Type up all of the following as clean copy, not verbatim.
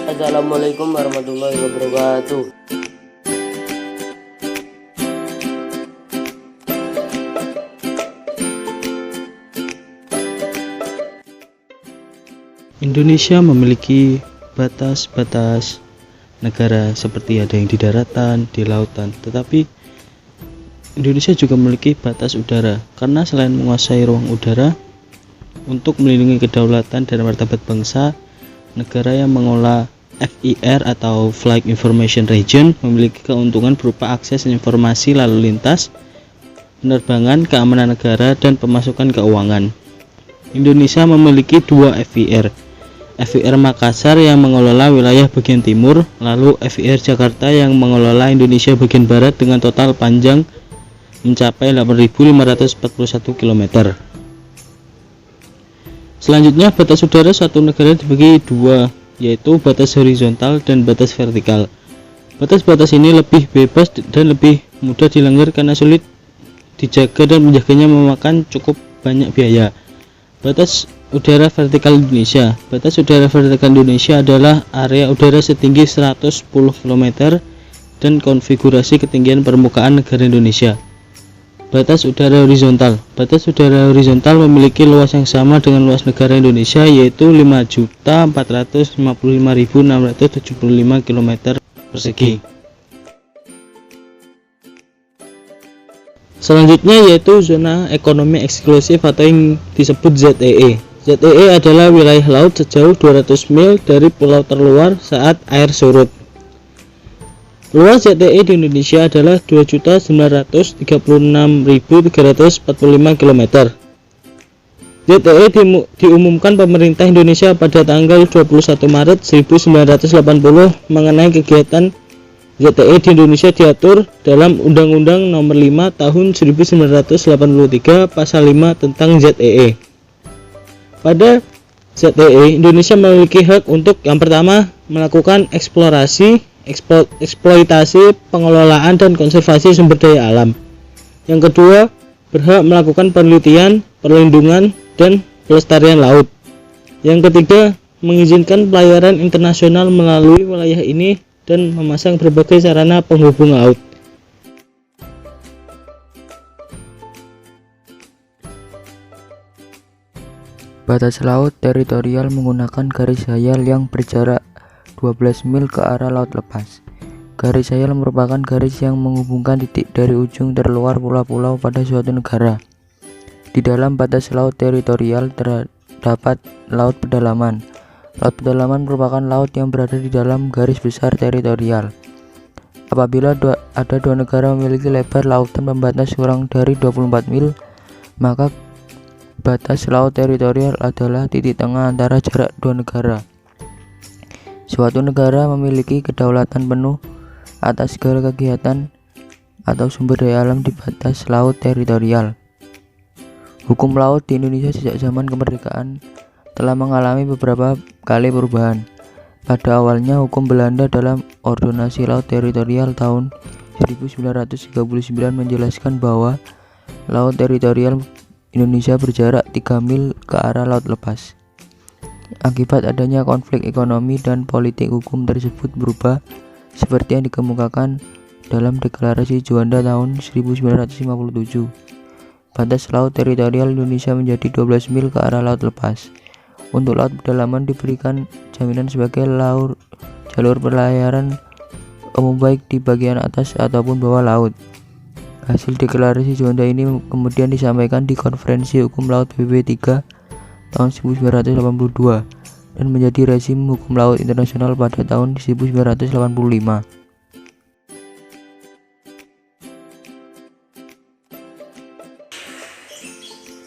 Assalamualaikum warahmatullahi wabarakatuh. Indonesia memiliki batas-batas negara seperti ada yang di daratan, di lautan, tetapi Indonesia juga memiliki batas udara karena selain menguasai ruang udara untuk melindungi kedaulatan dan martabat bangsa, negara yang mengelola FIR atau Flight Information Region memiliki keuntungan berupa akses informasi lalu lintas, penerbangan, keamanan negara, dan pemasukan keuangan. Indonesia memiliki 2 FIR. FIR Makassar yang mengelola wilayah bagian timur, lalu FIR Jakarta yang mengelola Indonesia bagian barat dengan total panjang mencapai 8.541 km. Selanjutnya, batas udara suatu negara dibagi dua, yaitu batas horizontal dan batas vertikal. Batas-batas ini lebih bebas dan lebih mudah dilanggar karena sulit dijaga dan menjaganya memakan cukup banyak biaya. Batas udara vertikal Indonesia. Batas udara vertikal Indonesia adalah area udara setinggi 110 km dan konfigurasi ketinggian permukaan negara Indonesia. Batas udara horizontal. Batas udara horizontal memiliki luas yang sama dengan luas negara Indonesia, yaitu 5.455.675 km persegi. Selanjutnya yaitu zona ekonomi eksklusif atau yang disebut ZEE. ZEE adalah wilayah laut sejauh 200 mil dari pulau terluar saat air surut. Luas ZEE di Indonesia adalah 2.936.345 km. ZEE diumumkan pemerintah Indonesia pada tanggal 21 Maret 1980 mengenai kegiatan ZEE di Indonesia diatur dalam Undang-Undang Nomor 5 Tahun 1983 Pasal 5 tentang ZEE. Pada ZEE, Indonesia memiliki hak untuk yang pertama melakukan eksploitasi, pengelolaan dan konservasi sumber daya alam. Yang kedua, berhak melakukan penelitian, perlindungan dan pelestarian laut. Yang ketiga, mengizinkan pelayaran internasional melalui wilayah ini dan memasang berbagai sarana penghubung laut. Batas laut teritorial menggunakan garis hayal yang berjarak 12 mil ke arah laut lepas. Garis hayal merupakan garis yang menghubungkan titik dari ujung terluar pulau-pulau pada suatu negara. Di dalam batas laut teritorial terdapat laut pedalaman. Laut pedalaman merupakan laut yang berada di dalam garis besar teritorial. Apabila ada dua negara memiliki lebar lautan pembatas kurang dari 24 mil, maka batas laut teritorial adalah titik tengah antara jarak dua negara. Suatu negara memiliki kedaulatan penuh atas segala kegiatan atau sumber daya alam di batas laut teritorial. Hukum laut di Indonesia sejak zaman kemerdekaan telah mengalami beberapa kali perubahan. Pada awalnya, hukum Belanda dalam Ordonansi Laut Teritorial tahun 1939 menjelaskan bahwa laut teritorial Indonesia berjarak 3 mil ke arah laut lepas. Akibat adanya konflik ekonomi dan politik, hukum tersebut berubah seperti yang dikemukakan dalam Deklarasi Juanda tahun 1957. Batas laut teritorial Indonesia menjadi 12 mil ke arah laut lepas. Untuk laut pedalaman diberikan jaminan sebagai jalur pelayaran umum baik di bagian atas ataupun bawah laut. Hasil deklarasi Juanda ini kemudian disampaikan di Konferensi Hukum Laut PBB 3 tahun 1982 dan menjadi rezim hukum laut internasional pada tahun 1985.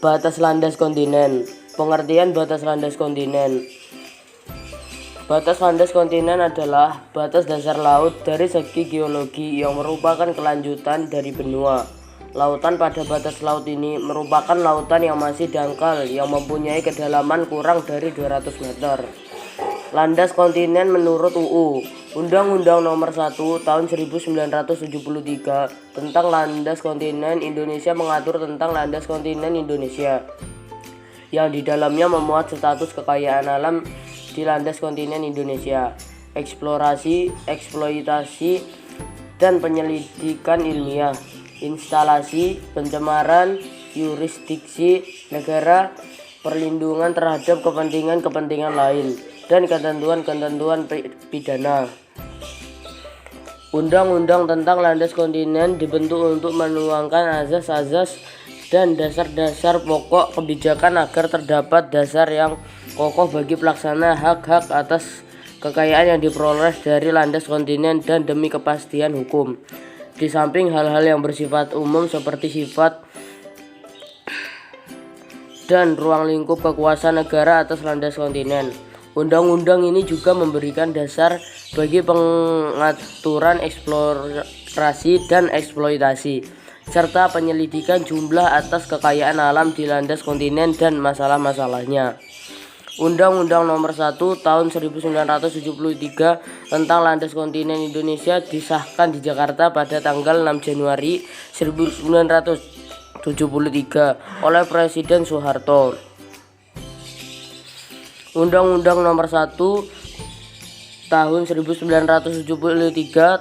Batas landas kontinen. Pengertian batas landas kontinen. Batas landas kontinen adalah batas dasar laut dari segi geologi yang merupakan kelanjutan dari benua. Lautan pada batas laut ini merupakan lautan yang masih dangkal yang mempunyai kedalaman kurang dari 200 meter. Landas kontinen menurut UU Undang-Undang Nomor 1 Tahun 1973 tentang landas kontinen Indonesia mengatur tentang landas kontinen Indonesia, yang di dalamnya memuat status kekayaan alam di landas kontinen Indonesia. eksplorasi, eksploitasi, dan penyelidikan ilmiah, instalasi, pencemaran, yurisdiksi negara, perlindungan terhadap kepentingan-kepentingan lain, dan ketentuan-ketentuan pidana. Undang-undang tentang landas kontinen dibentuk untuk menuangkan azas-azas dan dasar-dasar pokok kebijakan agar terdapat dasar yang kokoh bagi pelaksana hak-hak atas kekayaan yang diperoleh dari landas kontinen dan demi kepastian hukum. Di samping hal-hal yang bersifat umum seperti sifat dan ruang lingkup kekuasaan negara atas landas kontinen, undang-undang ini juga memberikan dasar bagi pengaturan eksplorasi dan eksploitasi, serta penyelidikan jumlah atas kekayaan alam di landas kontinen dan masalah-masalahnya. Undang-Undang Nomor 1 Tahun 1973 tentang Landas Kontinen Indonesia disahkan di Jakarta pada tanggal 6 Januari 1973 oleh Presiden Soeharto. Undang-Undang Nomor 1 Tahun 1973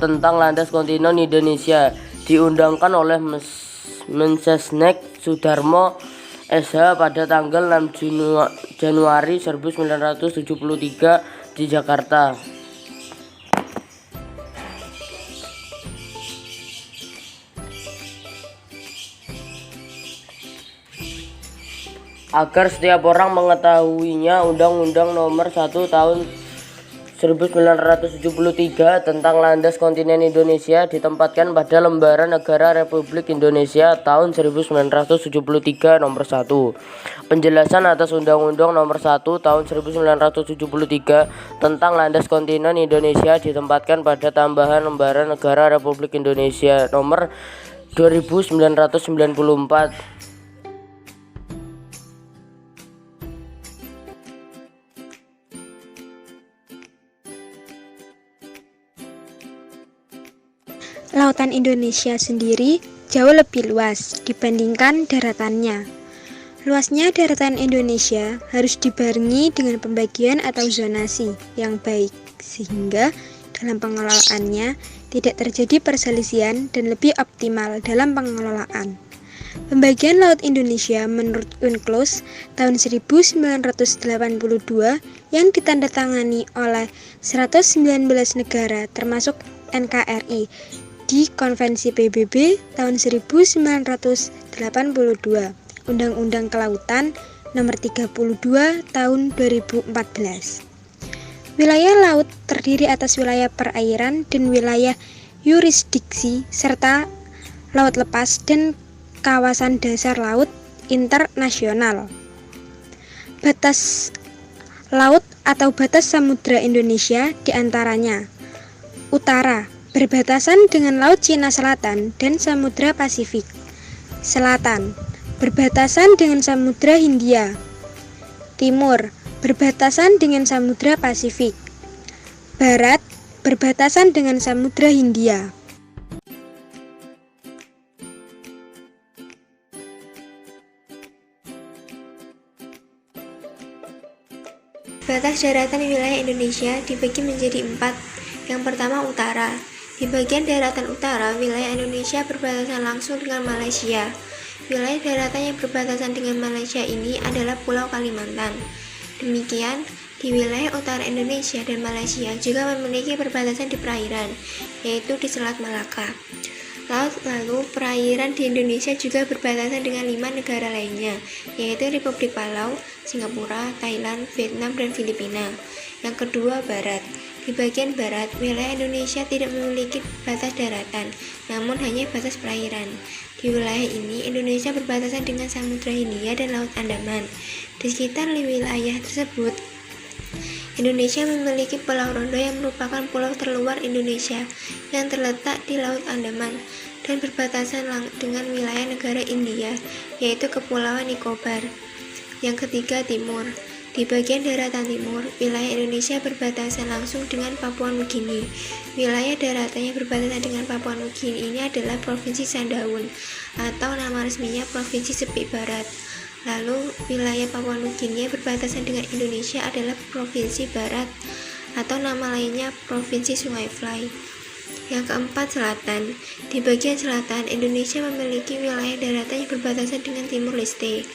tentang Landas Kontinen Indonesia diundangkan oleh Mensesnek Sudarmo SH pada tanggal 6 Januari 1973 di Jakarta. Agar setiap orang mengetahuinya, Undang-Undang Nomor 1 Tahun 1973 tentang Landas Kontinen Indonesia ditempatkan pada Lembaran Negara Republik Indonesia tahun 1973 Nomor 1. Penjelasan atas Undang-Undang Nomor 1 Tahun 1973 tentang Landas Kontinen Indonesia ditempatkan pada tambahan Lembaran Negara Republik Indonesia Nomor 2994. Lautan Indonesia sendiri jauh lebih luas dibandingkan daratannya. Luasnya daratan Indonesia harus dibarengi dengan pembagian atau zonasi yang baik, sehingga dalam pengelolaannya tidak terjadi perselisihan dan lebih optimal dalam pengelolaan. Pembagian Laut Indonesia menurut UNCLOS tahun 1982 yang ditandatangani oleh 119 negara termasuk NKRI di Konvensi PBB tahun 1982, Undang-Undang Kelautan Nomor 32 Tahun 2014. Wilayah laut terdiri atas wilayah perairan dan wilayah yurisdiksi serta laut lepas dan kawasan dasar laut internasional. Batas laut atau batas samudra Indonesia diantaranya: utara, berbatasan dengan Laut Cina Selatan dan Samudra Pasifik. Selatan, berbatasan dengan Samudra Hindia. Timur, berbatasan dengan Samudra Pasifik. Barat, berbatasan dengan Samudra Hindia. Batas daratan wilayah Indonesia dibagi menjadi 4. Yang pertama, utara. Di bagian daratan utara, wilayah Indonesia berbatasan langsung dengan Malaysia. Wilayah daratan yang berbatasan dengan Malaysia ini adalah Pulau Kalimantan. Demikian, di wilayah utara Indonesia dan Malaysia juga memiliki perbatasan di perairan, yaitu di Selat Malaka. Lalu, perairan di Indonesia juga berbatasan dengan 5 negara lainnya, yaitu Republik Palau, Singapura, Thailand, Vietnam, dan Filipina. Yang kedua, barat. Di bagian barat, wilayah Indonesia tidak memiliki batas daratan, namun hanya batas perairan. Di wilayah ini, Indonesia berbatasan dengan Samudra Hindia dan Laut Andaman. Di sekitar wilayah tersebut, Indonesia memiliki Pulau Rondo yang merupakan pulau terluar Indonesia yang terletak di Laut Andaman dan berbatasan dengan wilayah negara India, yaitu Kepulauan Nicobar. Yang ketiga, timur. Di bagian daratan timur, wilayah Indonesia berbatasan langsung dengan Papua Nugini. Wilayah daratan yang berbatasan dengan Papua Nugini ini adalah Provinsi Sandaun, atau nama resminya Provinsi Sepik Barat. Lalu, wilayah Papua Nugini yang berbatasan dengan Indonesia adalah Provinsi Barat, atau nama lainnya Provinsi Sungai Fly. Yang keempat, selatan. Di bagian selatan, Indonesia memiliki wilayah daratan yang berbatasan dengan Timur Leste.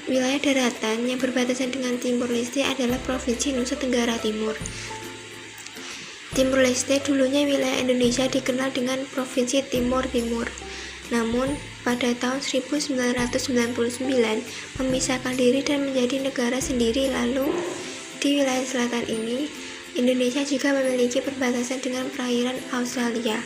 Wilayah daratan yang berbatasan dengan Timur Leste adalah Provinsi Nusa Tenggara Timur. Timur Leste dulunya wilayah Indonesia dikenal dengan Provinsi Timor Timur. Namun, pada tahun 1999 memisahkan diri dan menjadi negara sendiri. Lalu, di wilayah selatan ini, Indonesia juga memiliki perbatasan dengan perairan Australia.